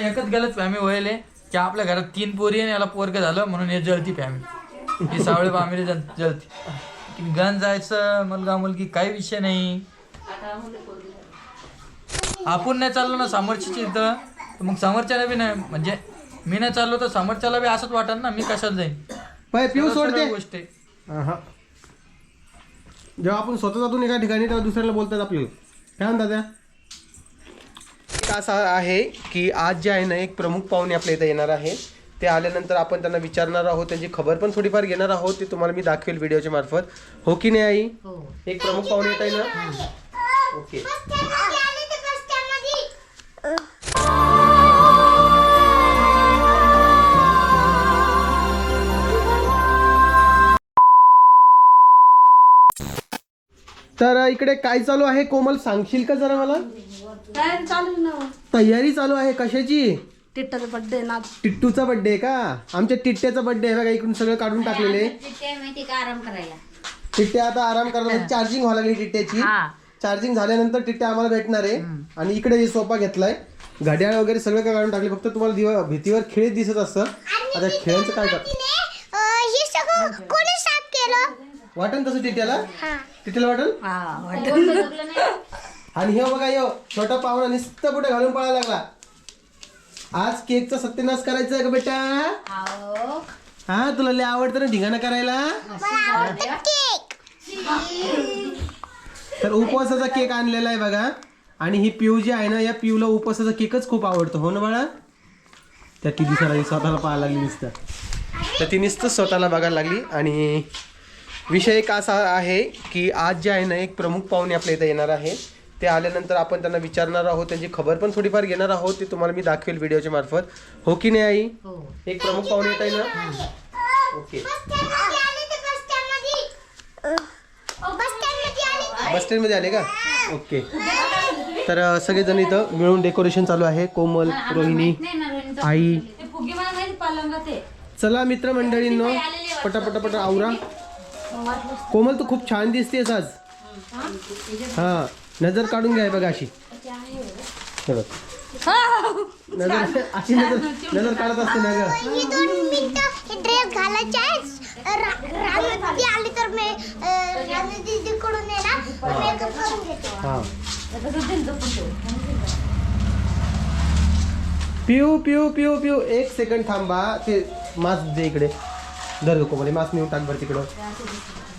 एकच गलत फॅमिली व्हायले की आपल्या घरात 3 पोरी आणि याला पोरग झालं म्हणून हे जळती फॅमिली, ही सावळे फॅमिली जळती. गण जायचं मुलगा मुलगी काही विषय नाही. आपण नाही चाललो ना समोरची इथं, मग समोरच्याला बी नाही, म्हणजे मी नाही चाललो तर समोरच्याला बी असंच वाटन ना मी कशाला जाईन. पिऊ सोडते गोष्ट आहे. जेव्हा आपण स्वतः जातो एका ठिकाणी तेव्हा दुसऱ्याला बोलतात आपल्याला. काय म्हणतात त्या असं आहे की आज जे आहे ना एक प्रमुख पाहुणे आपल्या इथं येणार आहे. ते आल्यानंतर आपण त्यांना विचारणार आहोत, त्यांची खबर पण थोडीफार घेणार आहोत. ते तुम्हाला मी दाखवेल व्हिडिओच्या मार्फत. हो की नाही आई? एक प्रमुख पाहुणे येत आहे ना. ओके. तर इकडे काय चालू आहे कोमल सांगशील का जरा मला? तयारी चालू आहे कशाची? टिट्टाचा बर्थडे ना. टिट्टूचा बर्थडे आहे का? आमच्या टिट्ट्याचा बर्थडे आहे बघा. इकडून सगळं काढून टाकलेले. टिट्ट्या आता आराम करायला चार्जिंग व्हायला लागली टिट्ट्याची. चार्जिंग झाल्यानंतर टिट्ट्या आम्हाला भेटणार आहे. आणि इकडे हे सोफा घेतलाय, घड्याळ वगैरे सगळं काय काढून टाकले. फक्त तुम्हाला भीतीवर खेळ दिसत असतं. आता खेळांचं काय करत वाटन तसं टिट्ट्याला वाटन. आणि हे बघा यो छोटा पाहुणा नुसतं पुढे घालून पळायला लागला. आज केकचा सत्यानाश करायचा आहे का बेटा? हा तुला लय आवडतं ना धिंगाणा करायला. तर उपवासाचा केक आणलेला आहे बघा. आणि ही पिऊ जी आहे ना, या पिऊला उपवासाचा केकच खूप आवडतो. हो ना बाळा? त्या ती दिसायला स्वतःला पाहायला लागली नुसतं. तर ती नुसतं स्वतःला बघायला लागली. आणि विषय एक असा आहे की आज जे आहे ना एक प्रमुख पाहुणे आपल्या इथं येणार आहे. ते आल्यानंतर आपण त्यांना विचारणार आहोत, त्यांची खबर पण थोडीफार घेणार आहोत. ते तुम्हाला मी दाखवेल व्हिडिओच्या मार्फत. हो की नाही आई? एक प्रमुख पाहुणे येत आहे ना. ओके. बस स्टँड मध्ये आले का? ओके. तर सगळेजण इथं मिळून डेकोरेशन चालू आहे. कोमल, रोहिणी, आई. चला मित्रमंडळींनो पटापट आवरा. कोमल तू खूप छान दिसतेस आज. हा नजर काढून घ्या बघा अशी. नजर अशी नजर काढत असते ना ग. पिऊ पिऊ पिऊ पिऊ एक सेकंड थांबा. ते मास्क दे इकडे. धर कोमल मास्क नेऊन टाक बरं तिकडं.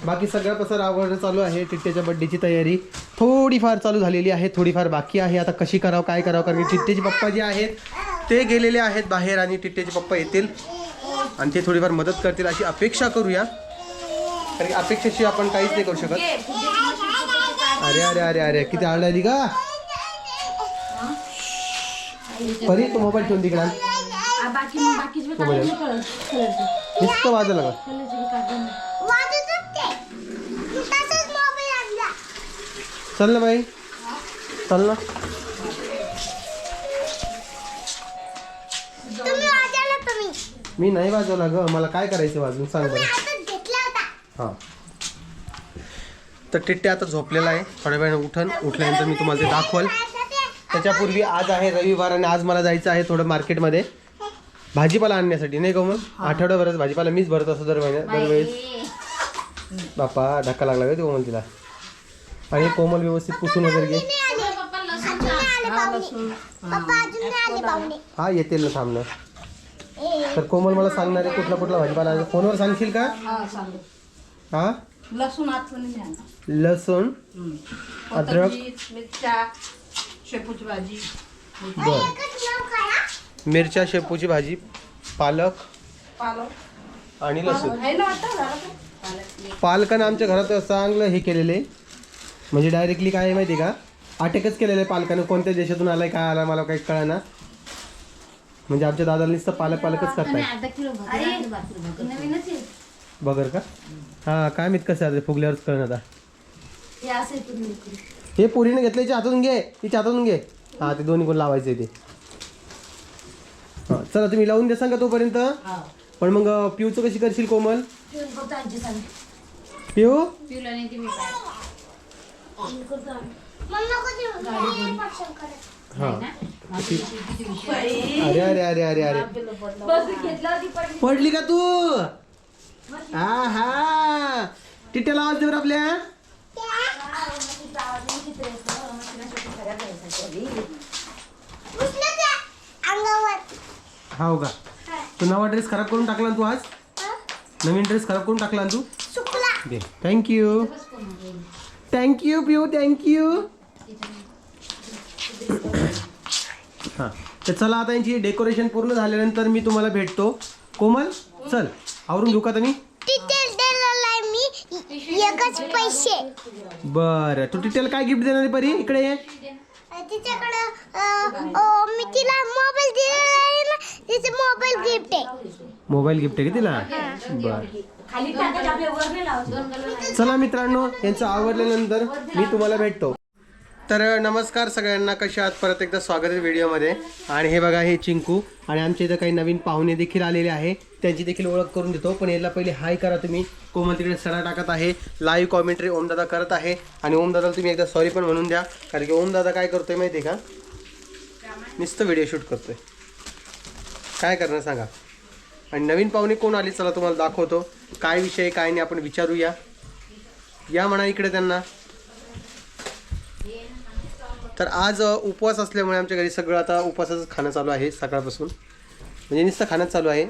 बाकी सगळं कसं आवडणं चालू आहे. टिट्ट्याच्या बड्डेची तयारी थोडीफार चालू झालेली आहे, थोडीफार बाकी आहे. आता कशी करावं काय करावं, कारण की टिट्ट्याचे पप्पा जे आहेत ते गेलेले आहेत बाहेर आणि टिट्ट्याचे पप्पा येतील आणि ते थोडीफार मदत करतील अशी अपेक्षा करूया. कारण की अपेक्षेशी आपण काहीच नाही करू शकत. अरे अरे अरे अरे किती आळली का परी. तो मोबाईल ठेवून तिकडा नुसतं वाजलं का? चल ना बाई चल ना. मी नाही वाजवला ग. मला काय करायचं वाजवून सांग बरं. हां तर टिट्ट्या आता झोपलेला आहे. थोड्या वेळाने उठल्यानंतर मी तुम्हाला ते दाखवल. त्याच्यापूर्वी आज आहे रविवार आणि आज मला जायचं आहे थोडं मार्केटमध्ये भाजीपाला आणण्यासाठी. नाही का मग आठवड्याभराच भाजीपाला मीच भरत असतो दरवेळेस. बापा धक्का लागला का कोमल तिला. आणि कोमल व्यवस्थित पुसून वगैरे घे. हा येतील ना थांबणं. तर कोमल मला सांगणार आहे कुठला कुठला भाजीपाला. फोनवर सांगशील का? हा लसूण अद्रक शेपूची भाजी. मिरच्या शेपूची भाजी पालक आणि लसूण. पालकानं आमच्या घरात चांगलं हे केलेलं आहे. म्हणजे डायरेक्टली काय आहे माहिती का, अटॅकच केलेलं आहे पालकानं. कोणत्या देशातून आलाय काय आला मला काही कळना. म्हणजे आमच्या दादाला नुसतं पालकच करताय. बगर का? हा काय माहित कसं आहे फुगल्यावरच कळण. आता हे पुरीने घेतल्याच्या हातातून घे, तिच्या हातातून घे. हा ते दोन्ही कोण लावायचे ते. हा चला तुम्ही लावून देसाल का तोपर्यंत. पण मग पिऊचं कशी करशील कोमल? पिऊ हा अरे अरे अरे अरे अरे पडली का तू? हा हा टिट्याला आवाज दे बरं आपल्या. हो का? तू नवा ड्रेस खराब करून टाकला ना तू आज. नवीन ड्रेस खराब करून टाकला ना तू. दे थँक्यू थँक्यू पिऊ थँक्यू. हां तर चला आता यांची डेकोरेशन पूर्ण झाल्यानंतर मी तुम्हाला भेटतो. कोमल चल आवरून घेऊ का तुम्ही. पैसे बरं तू टिटेल काय गिफ्ट देणार आहे परी. इकडे ये. तिच्याकडं मी तिला मोबाईल दिलेला आहे ना, तिचे मोबाईल गिफ्ट आहे. मोबाईल गिफ्ट आहे का तिला. बरं चला मित्रांनो यांचं आवडल्यानंतर मी तुम्हाला भेटतो. तर नमस्कार सगळ्यांना, कसे आहात. परत एकदा स्वागत आहे व्हिडिओमध्ये. आणि हे बघा हे चिंकू आणि आमच्या इथं काही नवीन पाहुणे देखील आलेले आहे, त्यांची देखील ओळख करून देतो. पण याला पहिले हाय करा तुम्ही. कोमल तिकडे सडा टाकत आहे, लाईव्ह कॉमेंट्री ओमदादा करत आहे. आणि ओमदादाला तुम्ही एकदा सॉरी पण म्हणून द्या, कारण की ओमदादा काय करतोय माहिती आहे का, नुसतं व्हिडिओ शूट करतोय. काय करणार सांगा. आणि नवीन पाहुणे कोण आली चला तुम्हाला दाखवतो. काय विषय काय नाही आपण विचारूया. या म्हणा इकडे त्यांना. तर आज उपवास असल्यामुळे आमच्या घरी सगळं आता उपवासाचं खाणं चालू आहे सकाळपासून, म्हणजे नुसतं खाणं चालू आहे.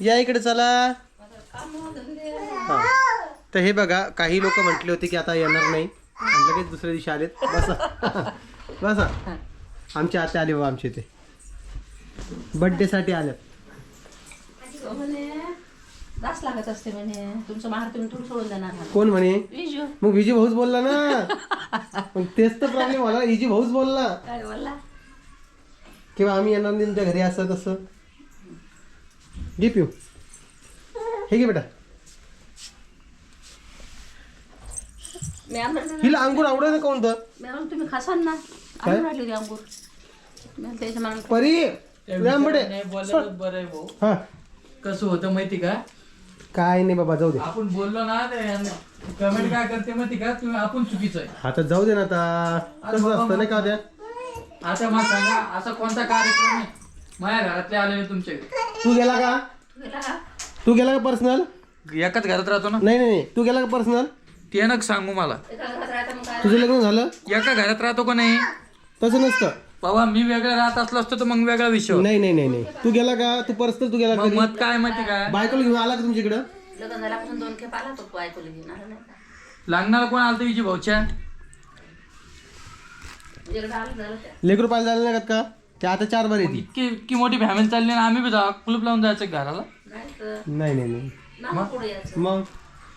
या इकडे चला. हां तर हे बघा काही लोक म्हटले होते की आता येणार नाही आणि लगेच दुसऱ्या दिवशी आलेत. बसा बसा. आमचे आते आले बाबा आमचे इथे बड्डेसाठी आले. दास लागत असते म्हणे तुमचं माहेर तुम्ही थोडं सोडून देणार. कोण म्हणे. विजू मग विजी भाऊच बोलला ना. मग तेच तर प्रॉब्लेम मला. विजी भाऊच बोलला काय बोलला किंवा आम्ही येणार नाही तुमच्या घरी असं तसं. घे पिऊ. हे घे बेटा. मी आणलं हिला अंगूर आवडत नाही कोणतं. मी म्हणून तुम्ही खासान ना. काय? आणून राहिली होती अंगूर. मी त्याच्या मला परी लांबडे. नाही बोललं बरं आहे भाऊ. हा कसं होतं माहिती का, काय नाही बाबा जाऊ दे. आपण बोललो ना कमेंट काय करते माहिती का, तुम्ही आपण चुकीचं आहे. आता जाऊ दे ना. आता कसं असतं नाही का त्या. आता मला सांगा असा कोणता कार्यक्रम आहे माझ्या घरातले आलेले तुमच्याकडे. तू गेला का. तू गेला का पर्सनल. एकाच घरात राहतो ना. नाही नाही तू गेला का पर्सनल. ते नका सांगू मला. तुझं लग्न झालं. एका घरात राहतो का नाही. तसं नसतं बाबा मी वेगळं राहत असलो असतो तर मग वेगळा विषय होता. नाही नाही नाही नाही तू गेला का. तू पर्सनल तू गेला का मग घरी? मत काय माहिती का, बायकोला घेऊन आला का तुमच्याकडं. लग्न झाल्यापासून 2 खेप आला तो ऐकून घेणार नाही का. लग्नाला कोण आलं विजय भाऊच्या. तुझ्याकडे आलं झालं त्या. लेकरू पाहिजे झाले नाही का. ते आता 4 बार येते. इतकी मोठी फॅमिली चालली ना, आम्ही बी कुलूप लावून जायचं घराला. नाही तर नाही नाही नाही नाव पुढे यायचं. मग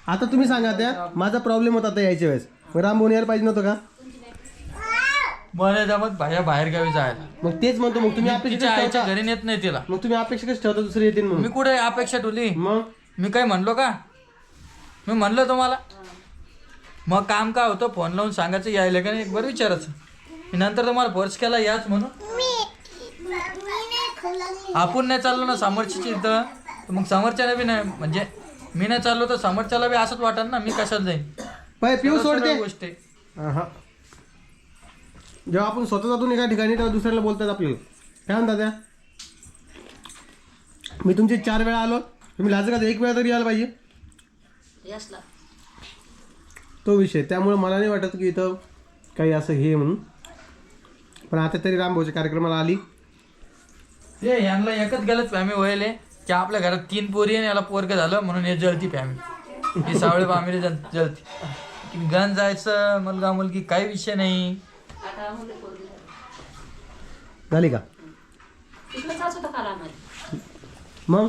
आता तुम्ही सांगा त्या. माझा प्रॉब्लेम होता आता यायच्या वेळेस. मग रामभून यायला पाहिजे नव्हतं का. मला जमत बाहेर बाहेर गावी जायला. मग तेच म्हणतो. मग तुम्ही तिच्या अपेक्षा आईच्या ठेवता. घरी नेत नाही तिला. मग तुम्ही अपेक्षा कशी ठेवता दुसरे येतील म्हणून. मी कुठे अपेक्षा ठेवली. मग मी काय म्हणलो का, मी म्हणलो तुम्हाला. मग काम काय होतं, फोन लावून सांगायचं यायला का नाही एक बरं विचारायचं. मी नंतर तुम्हाला फोर्स केला याच म्हणून. आपण नाही चाललो ना समोरची इथं, तर मग समोरच्याला बी नाही, म्हणजे मी नाही चाललो तर समोरच्याला बी असंच वाटत ना मी कशाला जाईन. पाय पिऊ सोडते. गोष्ट आहे. हा जेव्हा आपण स्वतः जातो एका ठिकाणी तेव्हा दुसऱ्याला बोलतात आपल्याला. काय म्हणतात त्या. मी तुमचे 4 वेळा आलो, तुम्ही लाज का 1 वेळा तरी यायला पाहिजे. यशला तो विषय. त्यामुळे मला नाही वाटत की इथं काही असं हे म्हणून. पण आता तरी रामभाऊच्या कार्यक्रमाला आली. ते यांना एकच गलत फॅमिली व्हायले की आपल्या घरात 3 पोरी आणि याला पोरगं झालं म्हणून हे जळती फॅमिली. ही सावळे बामिरी जळती. की गण जायचं मुलगा मुलगी काही विषय नाही. आता मुले पोरगी झाली का. इकडे जायचं होतं काल आम्हाला. मग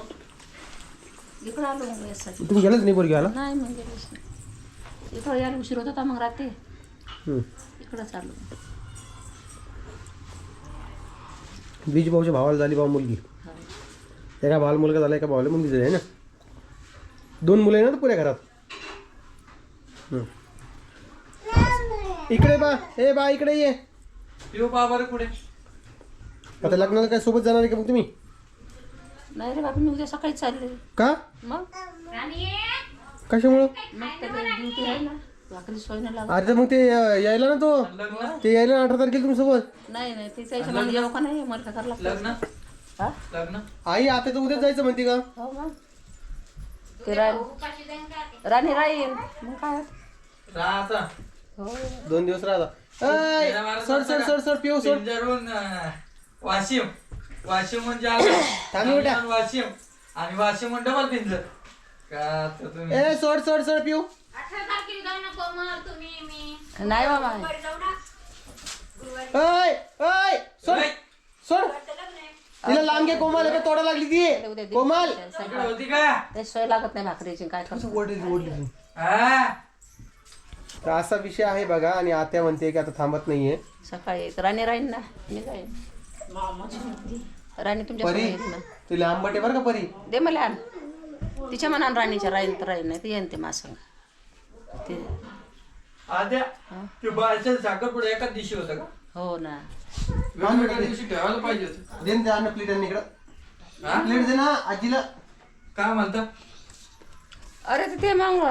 इकडं आलो मग यासाठी. तुम्ही गेलंच नाही पोरगी आला. नाही मग गेलेच नाही. इकडं यायला उशीर होत होता मग रात्री. इकडं चाललो. बीज भाऊच्या भावाला झाली भाऊ मुलगी. एका भावाला मुलगा झाला, एका भावाला मुलगी झाली आहे ना. 2 मुलं आहे ना पुऱ्या घरात. इकडे बा. ए बा इकडे ये. येऊ पहा बरं पुढे. आता लग्नाला काय सोबत जाणार आहे का मग तुम्ही. नाही रे बाबा मी उद्या सकाळीच चालले. का मग कशामुळं. मग त्याला ड्युटी आहे ना. भाकरी सोय नाही लागत. अरे मग ते यायला ना तो लग्न ते यायला 18 तारखेला तुमच्यासोबत. नाही ते त्याच्या मग येऊ का नाही मला काय करायला लग्न हा लग्न आई आता तर उद्या जायचं म्हणते का? हो मग ते राणी राहील मग काय राहता हो 2 दिवस राहता. ऐ, सर पिऊ सोड. पिंजरून वाशिम म्हणजे आलं. थांब बेटा. आणि वाशिम आणि वाशिम म्हणजे डबल पिंजर का आता तुम्ही ए सोड पिऊ. नाही बाबा ऐ सोड. तिला लांब घे कोमल हे तोडा लागली ती कोमल. इकडे होती का ते सोय लागत नाही भाकरीची काय करतो हा तर असा विषय आहे बघा. आणि आत्या म्हणते की आता थांबत नाहीये. सकाळी राणी राहील ना मी जाईन राणी तुमच्या परी सोबत येईल ना तुला आंबट आहे बरं का परी. दे मला आण तिच्या मनान राणीच्या राहील तर राहील नाही ते येईन ते मासंग ते आद्या ते बाळच्या साखरपुडा एकाच दिवशी होता का? हो ना वेगवेगळ्या दिवशी ठेवायला पाहिजे होतं. दे ना अन्न प्लेट इकडं. हा? प्लेट दे ना आजीला. काय म्हणता अरे ते मग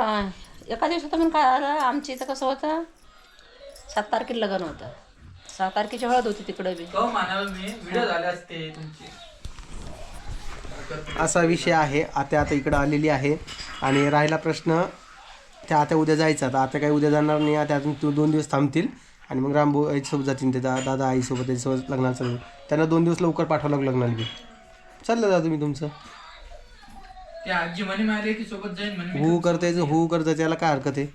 एका दिवसात मग काय आलं आमच्या इथं कसं होतं 7 तारखेला लग्न होतं 6 तारखेची हळद होती तिकडे बी तो म्हणाल मी व्हिडिओ झाले असते तुमची. असा विषय आहे. आता इकडं आलेली आहे आणि राहिला प्रश्न त्या आता उद्या जायचं. आता काही उद्या जाणार नाही. आता अजून 2 दिवस थांबतील आणि मग रामभाऊ आईसोबत जातील. ते दादा आईसोबत त्याच्यासोबत लग्नाला चालू. त्यांना 2 दिवस लवकर पाठवावं लागलं लग्नाला बी. चाललं जा तुम्ही तुमचं. ते आजी म्हणे मारले की सोबत जाईन म्हणे मी. हू करतायचं त्याला काय हरकत आहे.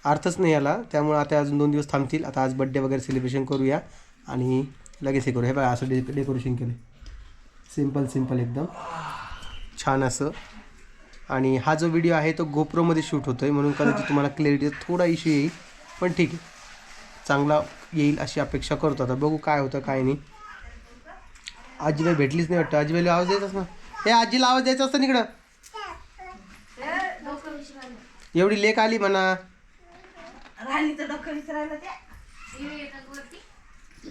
अर्थच नाही याला. त्यामुळे आता अजून 2 दिवस थांबतील. आता आज बड्डे वगैरे सेलिब्रेशन करूया आणि लगेच हे करू. हे बघा असं डेकोरेशन केलं सिम्पल एकदम छान असं. आणि हा जो व्हिडिओ आहे तो गोप्रोमध्ये शूट होतो आहे म्हणून कदाचित तुम्हाला क्लॅरिटीचा थोडा इश्यू येईल. पण ठीक आहे चांगला येईल अशी अपेक्षा करतो. आता बघू काय होतं काय नाही. आजीबाई भेटलीच नाही वाटतं. आजीबाईला आवाज द्यायचाच ना. हे आजीला आवाज द्यायचा असतं इकडं. एवढी लेक आली म्हणा.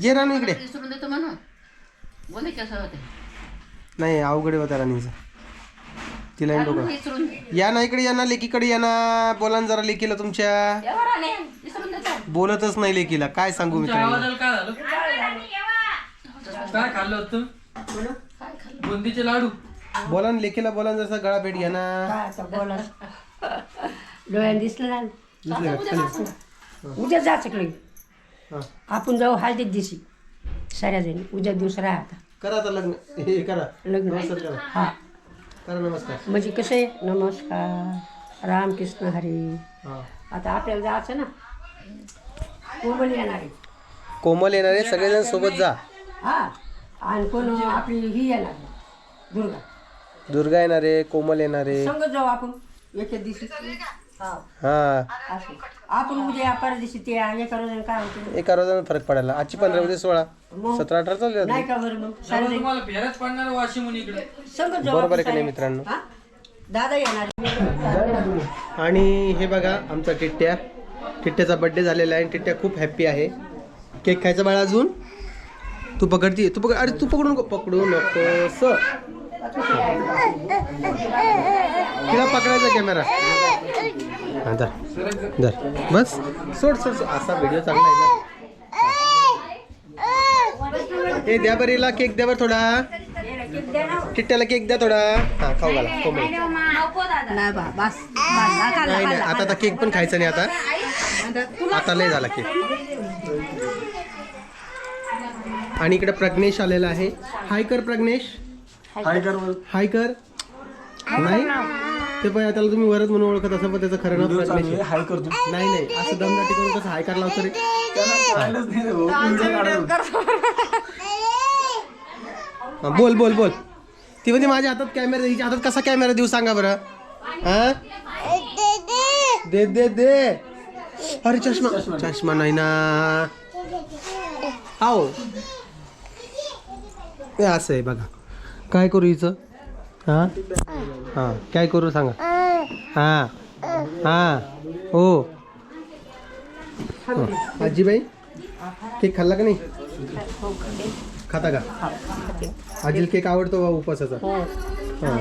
ये रानू इकडे. विसरून देतो म्हणून बोले कसं होते नाही अवघड होता राणीचं. तिला डोकं विसरून या ना इकडे. या ना लेकीकडे या ना. बोला ना जरा लेकीला तुमच्या. विसरून देतो बोलतच नाही लेकीला. काय सांगू तुमच्या मित्रांनो. आवाजाला काय झालं? काय खाल्लं होतं तुम्ही? बुंदीचे लाडू. बोला ना लेकीला. बोला ना जसा गळा भेट घ्या ना. डोळ्याने दिसलं ना दिसलं का? खाली. उद्या जायचं कडे हा. आपण जाऊ हळदीत दिवशी साऱ्या जणी उद्या दिवस राहता करा आता लग्न. हे करा लग्न नमस्कार करा. हा करा नमस्कार. म्हणजे कसं आहे नमस्कार रामकृष्ण हरी. हा. आता आपल्याला जायचं ना कोमल येणार आहे कोमल येणारे सगळेजण सोबत जा. हा आणि कोण आपली ही येणार आहे, दुर्गा दुर्गा येणारे कोमल येणारे. संगत जाऊ आपण एका दिवशी हा हा असं आपण उद्या परवा दिवशी ते एका रोजाने काय होतं एका रोजानं फरक पडायला. आजची 15 उद्या 16 17 18 चालू नाही का बरं मग त्यामुळे तुम्हाला फेरच पडणार वाशिमून इकडे. संगत जाऊ बरोबर आहे का आपण नाही मित्रांनो. हा? दादा येणार आणि हे बघा आमचा टिट्ट्याचा बर्थडे झालेला आहे. टिट्ट्या खूप हॅप्पी आहे. केक खायचा बाळा अजून. तू पकडती. तू पकड. अरे तू पकडू नकोस. तिला पकडायचा कॅमेरा. हा धर बस. सोड असा व्हिडिओ चांगला आहे ना. हे द्या बरं हिला केक द्या बरं थोडा. टिट्ट्याला केक द्या थोडा. हा खाऊ घाला कोमल. नाही बा बस नाही आता केक पण खायचा नाही आता लय झाला केक. आणि इकडे प्रज्ञेश आलेला आहे. हाय कर प्रज्ञेश. हाय कर. नाही ते पण त्याला तुम्ही वरद म्हणून ओळखत असं पण त्याचं खरं नाव प्रज्ञेश. हाय करतो. नाही असं दमदाटी करून कसं हाय करायला लावतो रे. बोल ती म्हणजे माझ्या हातात कॅमेरा. हिच्या हातात कसा कॅमेरा देऊ सांगा बरं. हा दे. अरे चष्मा नाही ना. आओ हे असं आहे बघा. काय करू हिचं. हा काय करू सांगा. हा हो आजीबाई केक खाल्ला का नाही. खाता का. आजीला केक आवडतो बा उपवासाचा. हा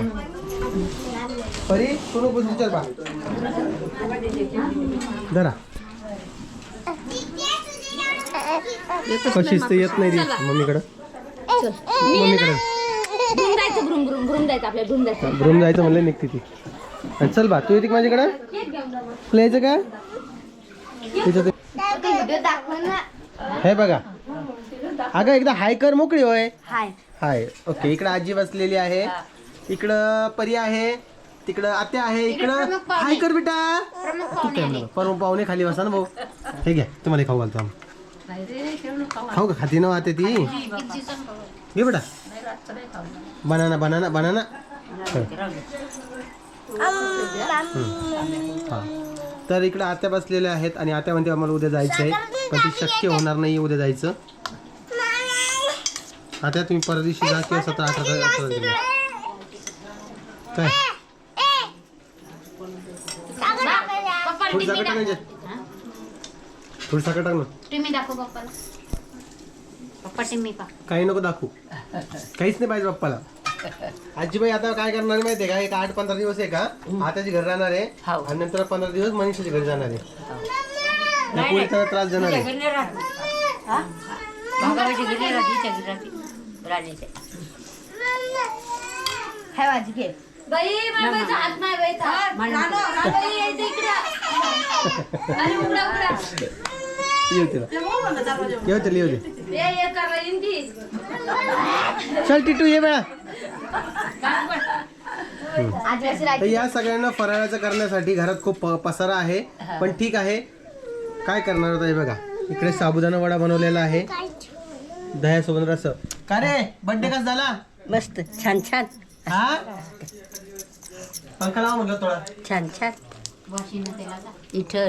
परी तू नको विचार बा जरा कशीच तर येत नाही रे मम्मीकडं मम्मीकडं भ्रूम जायचं भ्रूम भ्रूम भ्रूम जायचं आपल्या भ्रूम जायचं. भ्रूम जायचं म्हणलं निघते ती. आणि चल बा तू येते का माझ्याकडं तुला यायचं का तिथं हे बघा अगं एकदा हाय कर मोकळी होय हाय ओके. इकडं आजी बसलेली आहे इकडं परी आहे तिकडं आत्या आहे इकडं हाय कर बेटा तू काय म्हणा परम पाहुणे खाली बसा ना भाऊ हे घ्या तुम्हाला खाऊ घालतो आम्ही खाऊ का खाती ना आते ती घे बेटा बनाना बनाना बनाना हा तर इकडे आत्या बसलेल्या आहेत आणि आत्या म्हणते आम्हाला उद्या जायचं आहे पण ती शक्य होणार नाही उद्या जायचं. आता तुम्ही परत दिवशी जा किंवा 17-18 दिवस काय थोडी साखर टाक म्हणजे थोडी साखर टाक ना टिमी दाखव पप्पाला. पप्पा टिमी का काही नको दाखवू काहीच नाही पाहिजे पप्पाला. आजीबाई आता काय करणार माहितीये का एक 8-15 दिवस आहे का आताची घरी राहणार आहे आणि नंतर 15 दिवस मनीषाच्या घरी जाणार आहे. पोलिसांना त्रास देणार आहे. येऊ तिला येऊ तिला येऊ दे चल टिटू ये बेळा. तर या सगळ्यांना फराळाचं करण्यासाठी घरात खूप पसारा आहे पण ठीक आहे काय करणार होता हे बघा. इकडे साबुदाणा वडा बनवलेला आहे दह्यासोबत रस. का रे बर्थडे कसा झाला मस्त छान छान हा पंखा लावा म्हटलं थोडा छान छान इथं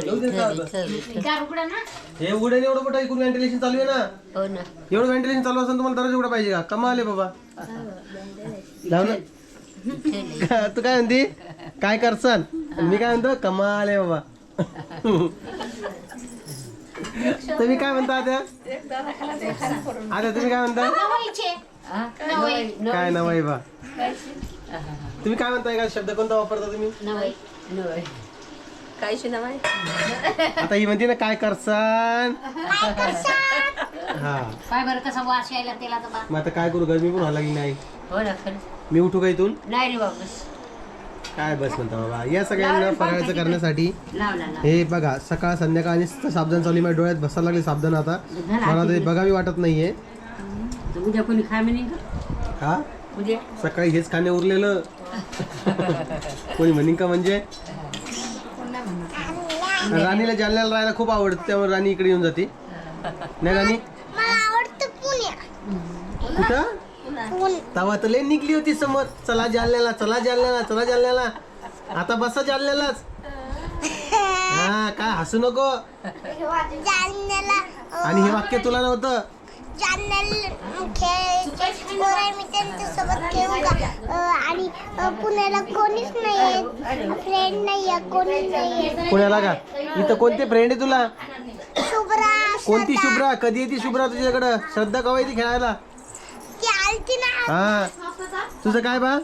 हे उघडे एवढं मोठं इकडून व्हेंटिलेशन चालू आहे ना हो ना एवढं व्हेंटिलेशन चालू असेल तुम्हाला दररोज एवढं पाहिजे का कमाल आहे बाबा जाऊ ना तू काय म्हणते काय करसान मी काय म्हणतो कमाल आहे बाबा. तुम्ही काय म्हणता आता आता तुम्ही काय म्हणता काय नवाई बा तुम्ही काय म्हणताय का शब्द कोणता वापरता तुम्ही काय नाव आहे आता ही म्हणते ना काय करसान हा काय बरं कसा वास यायला त्याला तर मग आता काय करू गरमी पण व्हायला लागली नाही हो ना खरं मी उठू का इथून नाही रे बाबा काय बस म्हणता बाबा. या सगळ्यांना फराळाचं करण्यासाठी हे बघा सकाळ संध्याकाळ आणि साबदान चालू माझ्या डोळ्यात बसायला लागले साबदान आता मला ते बघावी वाटत नाहीये. उद्या कोणी खाय म्हणे का हा उद्या सकाळी हेच खाणे उरलेलं कोणी म्हणीन का म्हणजे राणीला जालन्याला राहायला खूप आवडतं त्यामुळे राणी इकडे येऊन जाते नाही राणी मला आवडतं पुण्या कुठं तवा तर लय निघली होती समोर चला जालन्याला चला जालन्याला चला जालन्याला आता बसा जालन्यालाच हा काय हसू नको जालन्याला आणि हे वाक्य तुला नव्हतं जालन्याला खेळ मी त्यांच्यासोबत खेळू का आणि पुण्याला कोणीच नाही फ्रेंड नाही आहे कोणीच नाही पुण्याला का इथं कोणते फ्रेंड आहे तुला शुभ्रा कोणती शुभ्रा कधी येते शुभ्रा तुझ्याकडं श्रद्धा कवा येते खेळायला ती आलती ना हा तुझं काय बा